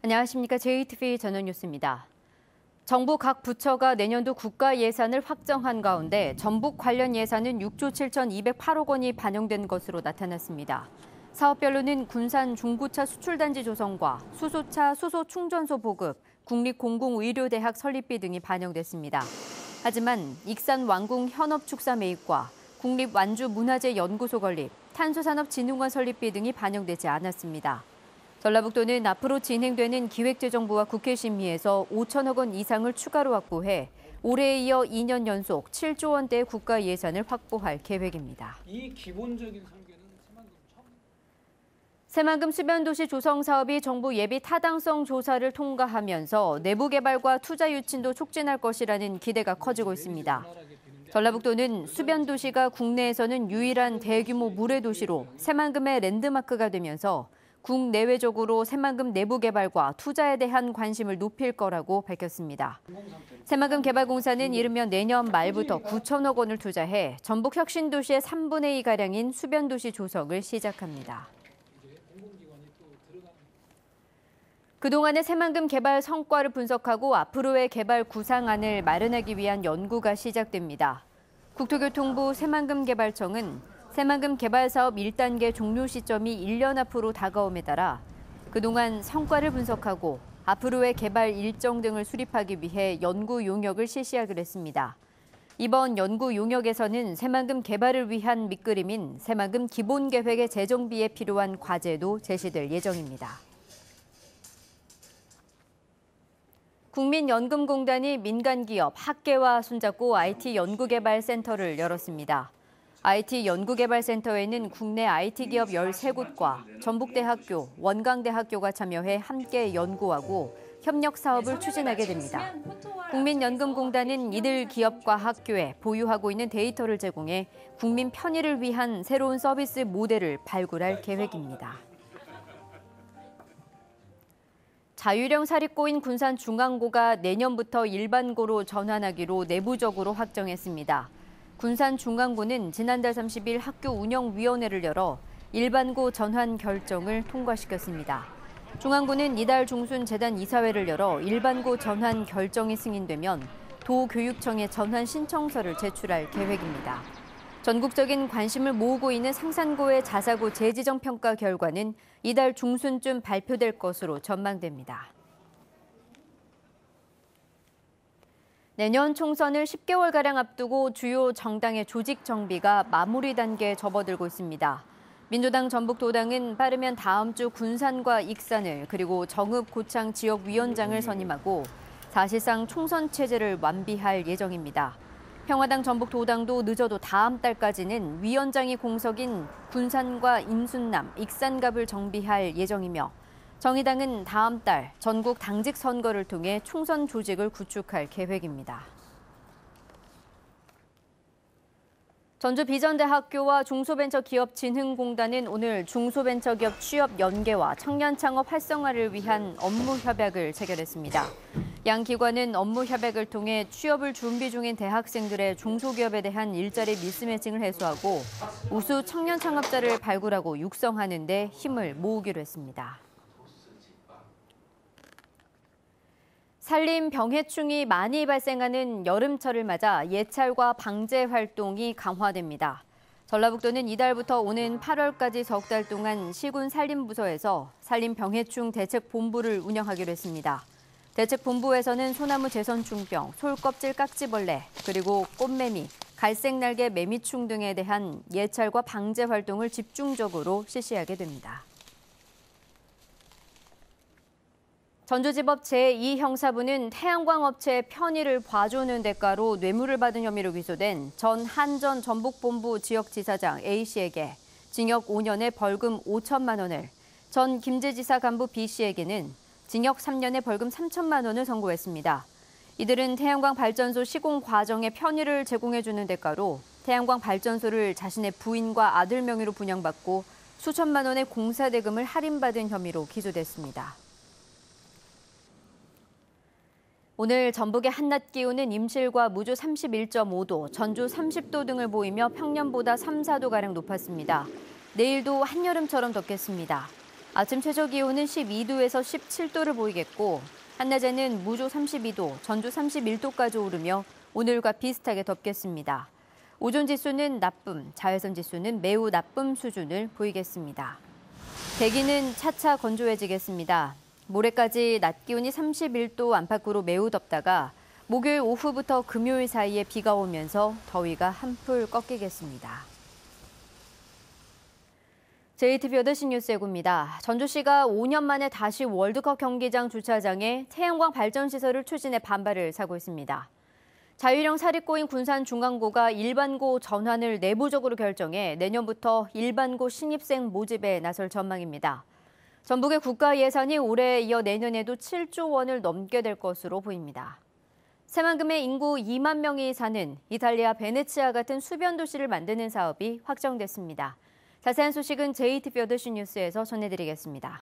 안녕하십니까. JTV 전원뉴스입니다. 정부 각 부처가 내년도 국가 예산을 확정한 가운데 전북 관련 예산은 6조 7,208억 원이 반영된 것으로 나타났습니다. 사업별로는 군산 중고차 수출단지 조성과 수소차 수소 충전소 보급, 국립공공의료대학 설립비 등이 반영됐습니다. 하지만 익산 완궁 현업축사 매입과 국립완주문화재연구소 건립, 탄소산업진흥원 설립비 등이 반영되지 않았습니다. 전라북도는 앞으로 진행되는 기획재정부와 국회 심의에서 5천억 원 이상을 추가로 확보해 올해에 이어 2년 연속 7조 원대의 국가 예산을 확보할 계획입니다. 이 기본적인 설계는 새만금 수변도시 조성 사업이 정부 예비 타당성 조사를 통과하면서 내부 개발과 투자 유친도 촉진할 것이라는 기대가 커지고 있습니다. 전라북도는 수변도시가 국내에서는 유일한 대규모 물의 도시로 새만금의 랜드마크가 되면서 국내외적으로 새만금 내부 개발과 투자에 대한 관심을 높일 거라고 밝혔습니다. 새만금 개발공사는 이르면 내년 말부터 9천억 원을 투자해 전북 혁신도시의 3분의 2가량인 수변도시 조성을 시작합니다. 그동안의 새만금 개발 성과를 분석하고 앞으로의 개발 구상안을 마련하기 위한 연구가 시작됩니다. 국토교통부 새만금개발청은 새만금 개발사업 1단계 종료 시점이 1년 앞으로 다가옴에 따라 그동안 성과를 분석하고 앞으로의 개발 일정 등을 수립하기 위해 연구 용역을 실시하기로 했습니다. 이번 연구 용역에서는 새만금 개발을 위한 밑그림인 새만금 기본계획의 재정비에 필요한 과제도 제시될 예정입니다. 국민연금공단이 민간기업 학계와 손잡고 IT 연구개발센터를 열었습니다. IT 연구개발센터에는 국내 IT 기업 13곳과 전북대학교, 원광대학교가 참여해 함께 연구하고 협력 사업을 추진하게 됩니다. 국민연금공단은 이들 기업과 학교에 보유하고 있는 데이터를 제공해 국민 편의를 위한 새로운 서비스 모델을 발굴할 계획입니다. 자율형 사립고인 군산중앙고가 내년부터 일반고로 전환하기로 내부적으로 확정했습니다. 군산중앙고는 지난달 30일 학교 운영위원회를 열어 일반고 전환 결정을 통과시켰습니다. 중앙고는 이달 중순 재단 이사회를 열어 일반고 전환 결정이 승인되면 도교육청에 전환 신청서를 제출할 계획입니다. 전국적인 관심을 모으고 있는 상산고의 자사고 재지정 평가 결과는 이달 중순쯤 발표될 것으로 전망됩니다. 내년 총선을 10개월가량 앞두고 주요 정당의 조직 정비가 마무리 단계에 접어들고 있습니다. 민주당 전북도당은 빠르면 다음 주 군산과 익산을 그리고 정읍 고창 지역위원장을 선임하고 사실상 총선 체제를 완비할 예정입니다. 평화당 전북도당도 늦어도 다음 달까지는 위원장이 공석인 군산과 인순남, 익산갑을 정비할 예정이며 정의당은 다음 달 전국 당직 선거를 통해 총선 조직을 구축할 계획입니다. 전주비전대학교와 중소벤처기업진흥공단은 오늘 중소벤처기업 취업 연계와 청년 창업 활성화를 위한 업무 협약을 체결했습니다. 양 기관은 업무 협약을 통해 취업을 준비 중인 대학생들의 중소기업에 대한 일자리 미스매칭을 해소하고 우수 청년 창업자를 발굴하고 육성하는 데 힘을 모으기로 했습니다. 산림 병해충이 많이 발생하는 여름철을 맞아 예찰과 방제 활동이 강화됩니다. 전라북도는 이달부터 오는 8월까지 석 달 동안 시군 산림부서에서 산림 병해충 대책본부를 운영하기로 했습니다. 대책본부에서는 소나무 재선충병, 솔껍질 깍지벌레, 그리고 꽃매미, 갈색날개 매미충 등에 대한 예찰과 방제 활동을 집중적으로 실시하게 됩니다. 전주지법 제2형사부는 태양광 업체의 편의를 봐주는 대가로 뇌물을 받은 혐의로 기소된 전 한전 전북본부 지역지사장 A씨에게 징역 5년에 벌금 5천만 원을, 전 김제지사 간부 B씨에게는 징역 3년에 벌금 3천만 원을 선고했습니다. 이들은 태양광 발전소 시공 과정에 편의를 제공해주는 대가로 태양광 발전소를 자신의 부인과 아들 명의로 분양받고 수천만 원의 공사대금을 할인받은 혐의로 기소됐습니다. 오늘 전북의 한낮 기온은 임실과 무주 31.5도, 전주 30도 등을 보이며 평년보다 3, 4도가량 높았습니다. 내일도 한여름처럼 덥겠습니다. 아침 최저 기온은 12도에서 17도를 보이겠고 한낮에는 무조 32도, 전주 31도까지 오르며 오늘과 비슷하게 덥겠습니다. 오존 지수는 나쁨, 자외선 지수는 매우 나쁨 수준을 보이겠습니다. 대기는 차차 건조해지겠습니다. 모레까지 낮 기온이 31도 안팎으로 매우 덥다가 목요일 오후부터 금요일 사이에 비가 오면서 더위가 한풀 꺾이겠습니다. JTBC 여드신 뉴스 예고입니다. 전주시가 5년 만에 다시 월드컵 경기장 주차장에 태양광 발전시설을 추진해 반발을 사고 있습니다. 자율형 사립고인 군산중앙고가 일반고 전환을 내부적으로 결정해 내년부터 일반고 신입생 모집에 나설 전망입니다. 전북의 국가 예산이 올해에 이어 내년에도 7조 원을 넘게 될 것으로 보입니다. 새만금의 인구 2만 명이 사는 이탈리아 베네치아 같은 수변 도시를 만드는 사업이 확정됐습니다. 자세한 소식은 JTBC 여드신 뉴스에서 전해드리겠습니다.